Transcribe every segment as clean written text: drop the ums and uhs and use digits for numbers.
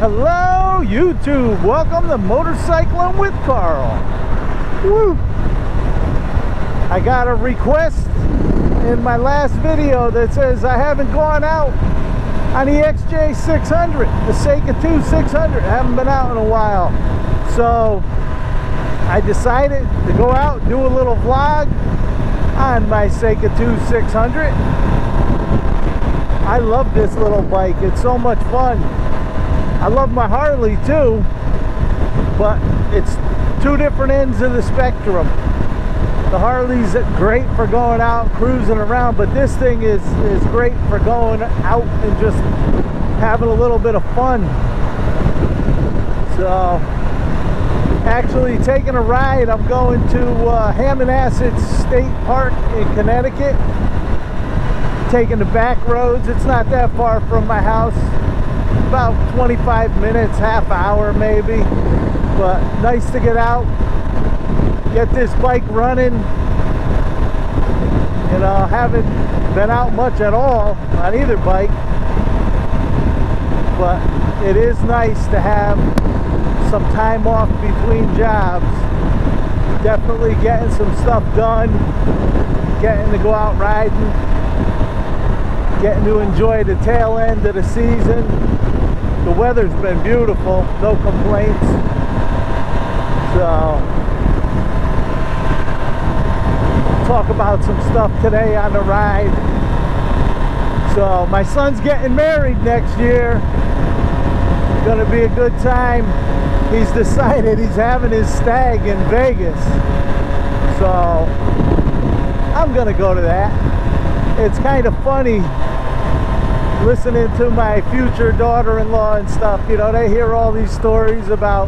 Hello YouTube, welcome to Motorcycling with Carl. Woo! I got a request in my last video that says I haven't gone out on the XJ600, the Seca 2 600. I haven't been out in a while, so I decided to go out and do a little vlog on my Seca 2 600. I love this little bike, it's so much fun. I love my Harley too, but it's two different ends of the spectrum. The Harley's great for going out cruising around, but this thing is great for going out and just having a little bit of fun. So actually taking a ride, I'm going to Hammonasset State Park in Connecticut, taking the back roads. It's not that far from my house, about 25 minutes, half hour maybe, but nice to get out, get this bike running. You know, haven't been out much at all on either bike, but it is nice to have some time off between jobs. Definitely getting some stuff done, getting to go out riding, getting to enjoy the tail end of the season. The weather's been beautiful, no complaints. So talk about some stuff today on the ride. So my son's getting married next year. It's gonna be a good time. He's decided he's having his stag in Vegas, so I'm gonna go to that. It's kind of funny listening to my future daughter-in-law and stuff. You know, they hear all these stories about,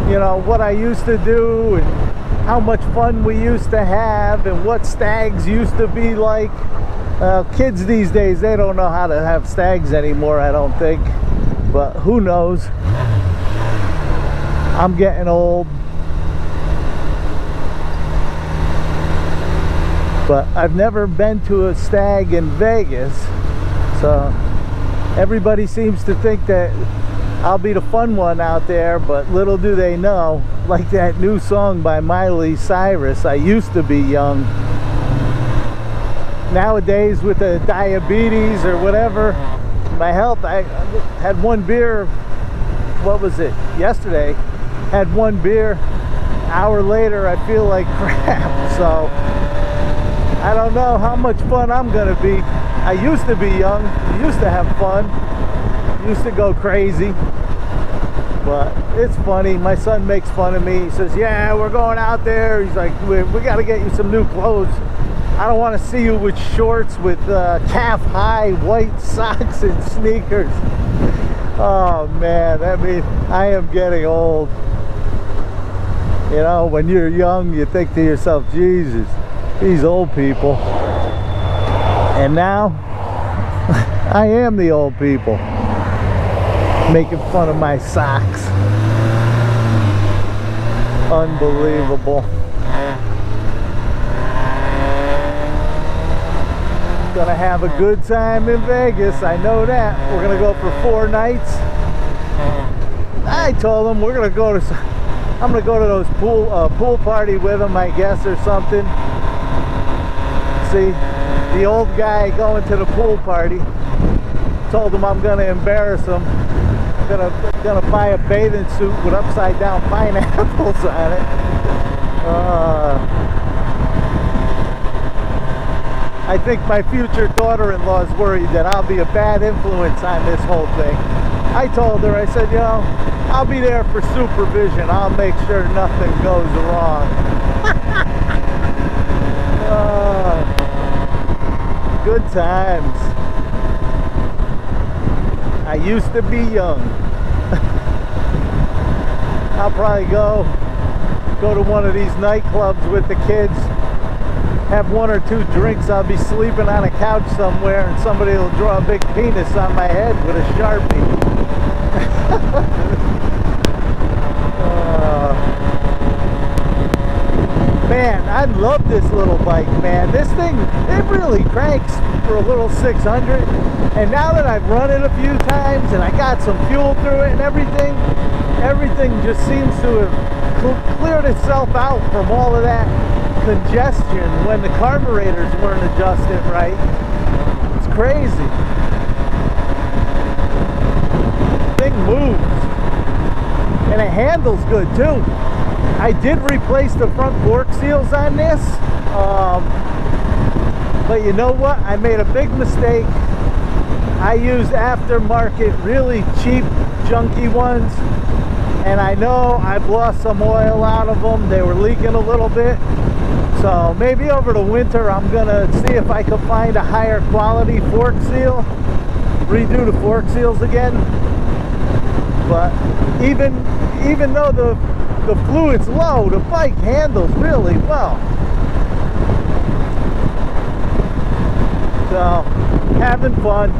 you know, what I used to do and how much fun we used to have and what stags used to be like. Kids these days, they don't know how to have stags anymore, I don't think, but who knows. I'm getting old, but I've never been to a stag in Vegas, so everybody seems to think that I'll be the fun one out there, but little do they know, like that new song by Miley Cyrus, I used to be young. Nowadays with the diabetes or whatever, my health, I had one beer, what was it, yesterday, had one beer, hour later I feel like crap. So I don't know how much fun I'm gonna be. I used to be young, used to have fun, used to go crazy, but it's funny. My son makes fun of me. He says, yeah, we're going out there. He's like, we got to get you some new clothes. I don't want to see you with shorts with calf high white socks and sneakers. Oh man, I mean, I am getting old. You know, when you're young, you think to yourself, Jesus, these old people. And now, I am the old people, making fun of my socks. Unbelievable. Gonna have a good time in Vegas, I know that. We're gonna go for 4 nights. I told them we're gonna go to, I'm gonna go to those pool party with them, I guess, or something. See, the old guy going to the pool party. Told him I'm gonna embarrass him. Gonna buy a bathing suit with upside down pineapples on it. I think my future daughter-in-law is worried that I'll be a bad influence on this whole thing. I told her, I said, you know, I'll be there for supervision. I'll make sure nothing goes wrong. Good times. I used to be young. I'll probably go to one of these nightclubs with the kids, have 1 or 2 drinks. I'll be sleeping on a couch somewhere and somebody will draw a big penis on my head with a Sharpie. Man, I love this little bike, man. This thing, it really cranks for a little 600. And now that I've run it a few times and I got some fuel through it and everything just seems to have cleared itself out from all of that congestion when the carburetors weren't adjusted right. It's crazy. Thing moves. And it handles good too. I did replace the front fork seals on this, but you know what? I made a big mistake. I used aftermarket, really cheap, junky ones, and I know I've lost some oil out of them. They were leaking a little bit, so maybe over the winter I'm gonna see if I can find a higher quality fork seal, redo the fork seals again. But even though the fluid's low, the bike handles really well. So, having fun.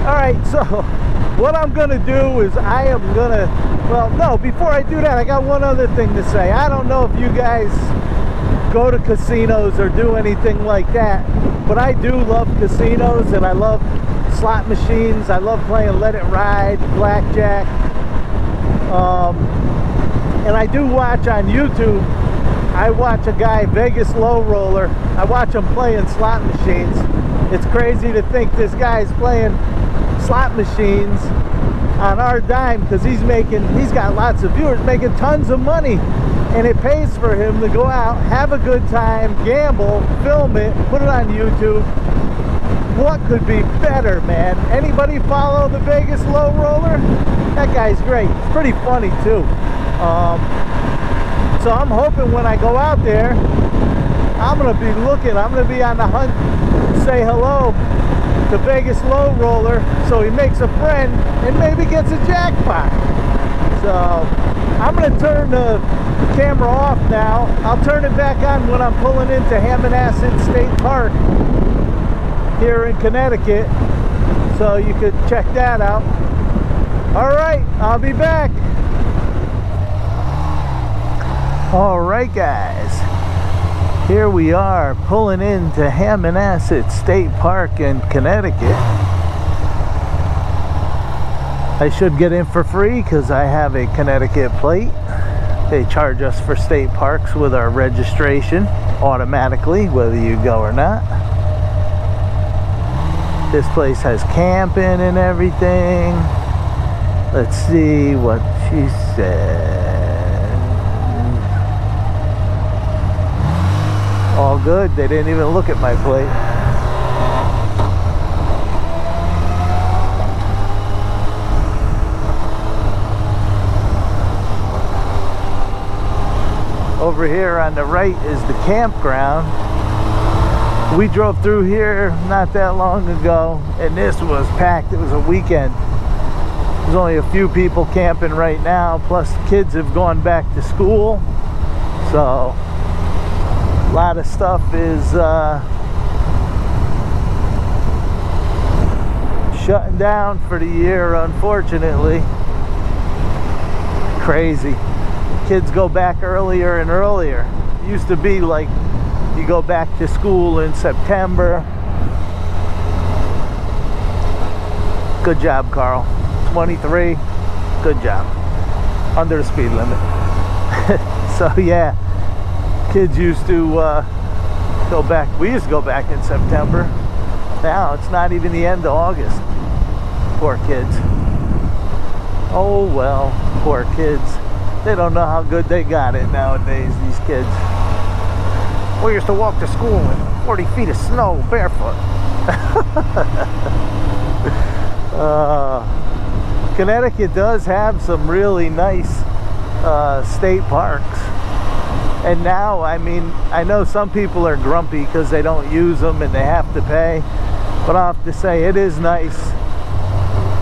Alright, so what I'm gonna do is well, no, before I do that, I got one other thing to say. I don't know if you guys go to casinos or do anything like that, but I do love casinos and I love slot machines. I love playing Let It Ride, blackjack. And I do watch on YouTube, I watch a guy, Vegas Low Roller, I watch him playing slot machines. It's crazy to think this guy's playing slot machines on our dime because he's got lots of viewers, making tons of money. And it pays for him to go out, have a good time, gamble, film it, put it on YouTube. What could be better, man? Anybody follow the Vegas Low Roller? That guy's great. It's pretty funny too. So I'm hoping when I go out there, I'm gonna be on the hunt to say hello to Vegas Low Roller, so he makes a friend and maybe gets a jackpot. So I'm gonna turn the camera off now. I'll turn it back on when I'm pulling into Hammonasset State Park here in Connecticut, so you could check that out. All right, I'll be back. All right, guys, here we are pulling into Hammonasset State Park in Connecticut. I should get in for free because I have a Connecticut plate. They charge us for state parks with our registration automatically, whether you go or not. This place has camping and everything. Let's see what she said. All good. They didn't even look at my plate. Over here on the right is the campground. We drove through here not that long ago and this was packed. It was a weekend. There's only a few people camping right now, plus kids have gone back to school, so a lot of stuff is shutting down for the year, unfortunately. Crazy. Kids go back earlier and earlier. It used to be like you go back to school in September. Good job, Carl. 23. Good job. Under the speed limit. So yeah, kids used to go back. We used to go back in September. Now it's not even the end of August. Poor kids. Oh well, poor kids. They don't know how good they got it nowadays, these kids. We used to walk to school in 40 feet of snow barefoot. Connecticut does have some really nice state parks. And now, I mean, I know some people are grumpy because they don't use them and they have to pay. But I have to say, it is nice.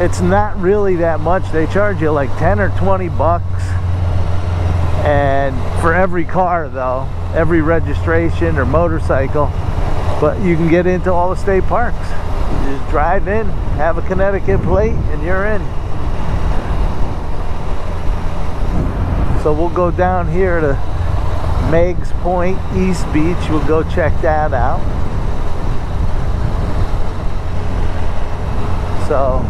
It's not really that much. They charge you like 10 or 20 bucks. And for every car though, every registration or motorcycle, but you can get into all the state parks. You just drive in, have a Connecticut plate, and you're in. So we'll go down here to Meigs Point East Beach. We'll go check that out. So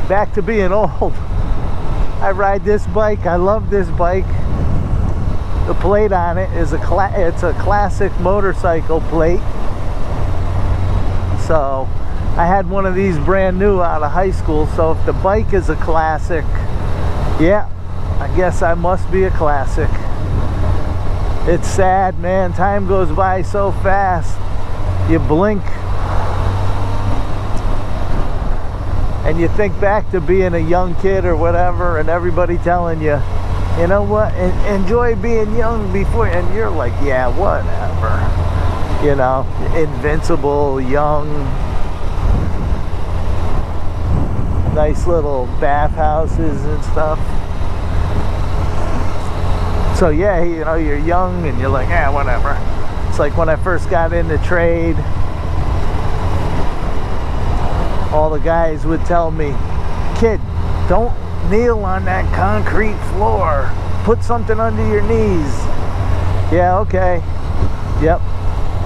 back to being old. I ride this bike. I love this bike. The plate on it is it's a classic motorcycle plate. So I had one of these brand new out of high school. So if the bike is a classic, yeah, I guess I must be a classic. It's sad, man. Time goes by so fast. You blink and you think back to being a young kid or whatever, and everybody telling you, you know what, enjoy being young before, and you're like, yeah, whatever. You know, invincible, young, nice little bathhouses and stuff. So yeah, you know, you're young and you're like, yeah, whatever. It's like when I first got into trade, all the guys would tell me, kid, don't kneel on that concrete floor. Put something under your knees. Yeah, okay. Yep.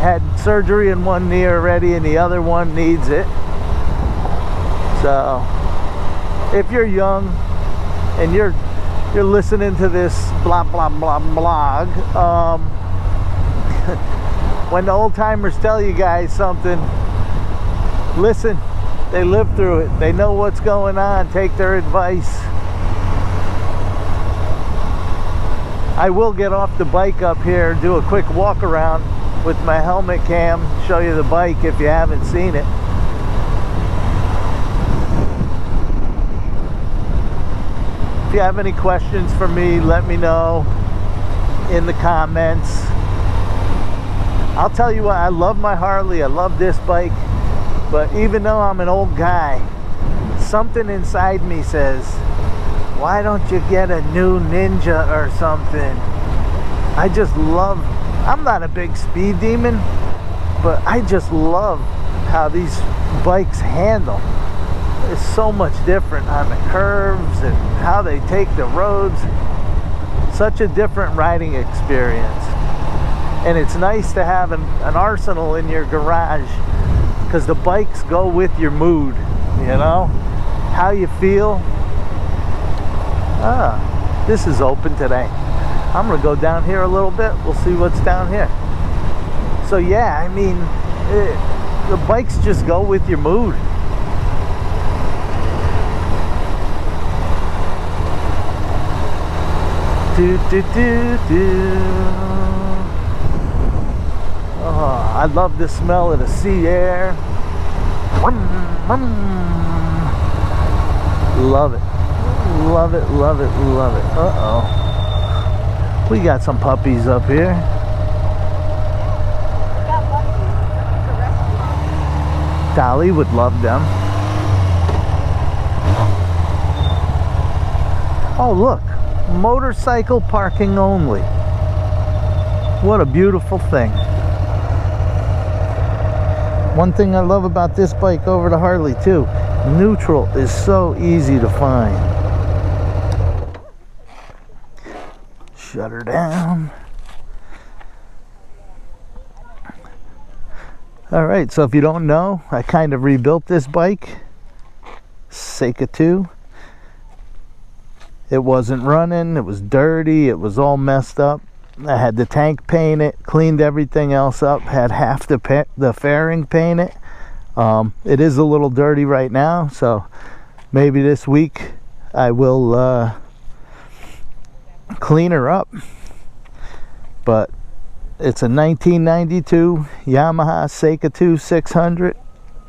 Had surgery in one knee already and the other one needs it. So if you're young and you're listening to this blah blah blah blog, when the old timers tell you guys something, listen. They live through it. They know what's going on. Take their advice. I will get off the bike up here, do a quick walk around with my helmet cam, show you the bike if you haven't seen it. If you have any questions for me, let me know in the comments. I'll tell you what, I love my Harley. I love this bike. But even though I'm an old guy, something inside me says, why don't you get a new Ninja or something? I just love, I'm not a big speed demon, but I just love how these bikes handle. It's so much different on the curves and how they take the roads. Such a different riding experience. And it's nice to have an arsenal in your garage, because the bikes go with your mood, you know, how you feel. This is open today. I'm gonna go down here a little bit. We'll see what's down here. So yeah, I mean, the bikes just go with your mood. Do, do, do, do. Oh, I love the smell of the sea air. Love it. Love it, love it, love it. Uh-oh. We got some puppies up here. Dolly would love them. Oh, look. Motorcycle parking only. What a beautiful thing. One thing I love about this bike over the Harley too, neutral is so easy to find. Shut her down. Alright, so if you don't know, I kind of rebuilt this bike. Seca 2. It wasn't running, it was dirty, it was all messed up. I had the tank painted, cleaned everything else up, had half the fairing painted. It is a little dirty right now, so maybe this week I will clean her up. But it's a 1992 Yamaha Seca 2 600,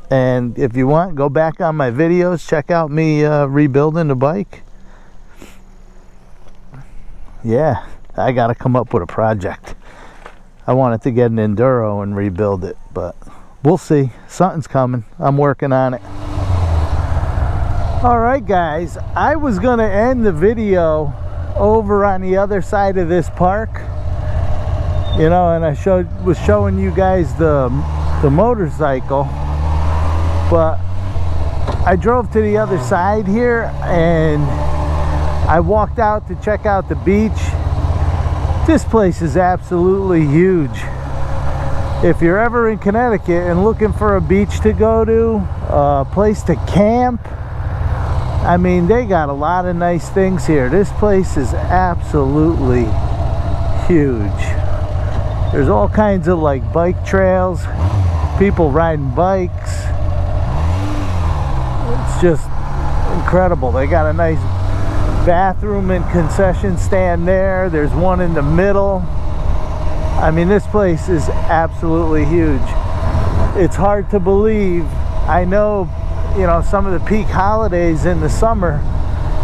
and if you want, go back on my videos, check out me rebuilding the bike. Yeah, I gotta come up with a project. I wanted to get an enduro and rebuild it, but we'll see. Something's coming. I'm working on it. Alright guys, I was gonna end the video over on the other side of this park, you know, and I was showing you guys the motorcycle, but I drove to the other side here and I walked out to check out the beach, This place is absolutely huge. If you're ever in Connecticut and looking for a beach to go to, a place to camp, I mean, they got a lot of nice things here. This place is absolutely huge. There's all kinds of like bike trails, people riding bikes. It's just incredible. They got a nice bathroom and concession stand there. There's one in the middle. I mean, this place is absolutely huge. It's hard to believe. I know, you know, some of the peak holidays in the summer,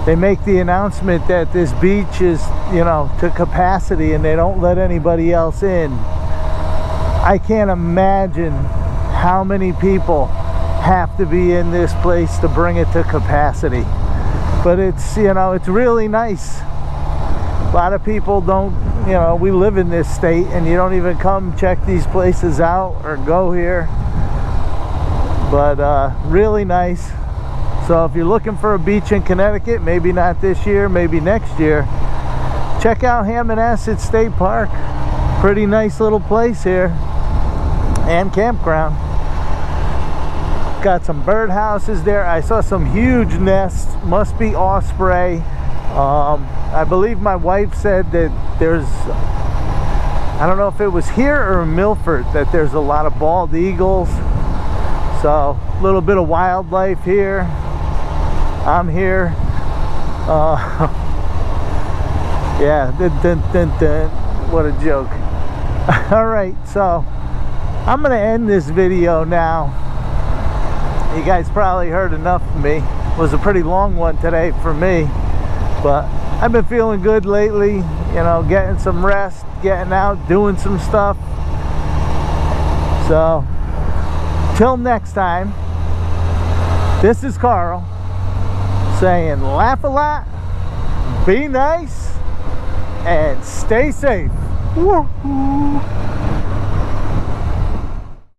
they make the announcement that this beach is, you know, to capacity and they don't let anybody else in. I can't imagine how many people have to be in this place to bring it to capacity. But it's, you know, it's really nice. A lot of people don't, you know, we live in this state and you don't even come check these places out or go here. But really nice. So if you're looking for a beach in Connecticut, maybe not this year, maybe next year, check out Hammonasset State Park. Pretty nice little place here, and campground. Got some bird houses there. I saw some huge nests, must be osprey. I believe my wife said that there's, I don't know if it was here or in Milford, that there's a lot of bald eagles. So a little bit of wildlife here. I'm here. Yeah, what a joke. All right, so I'm gonna end this video now. You guys probably heard enough of me. It was a pretty long one today for me, but I've been feeling good lately, you know, getting some rest, getting out, doing some stuff. So till next time, this is Carl saying laugh a lot, be nice, and stay safe. Woo-hoo.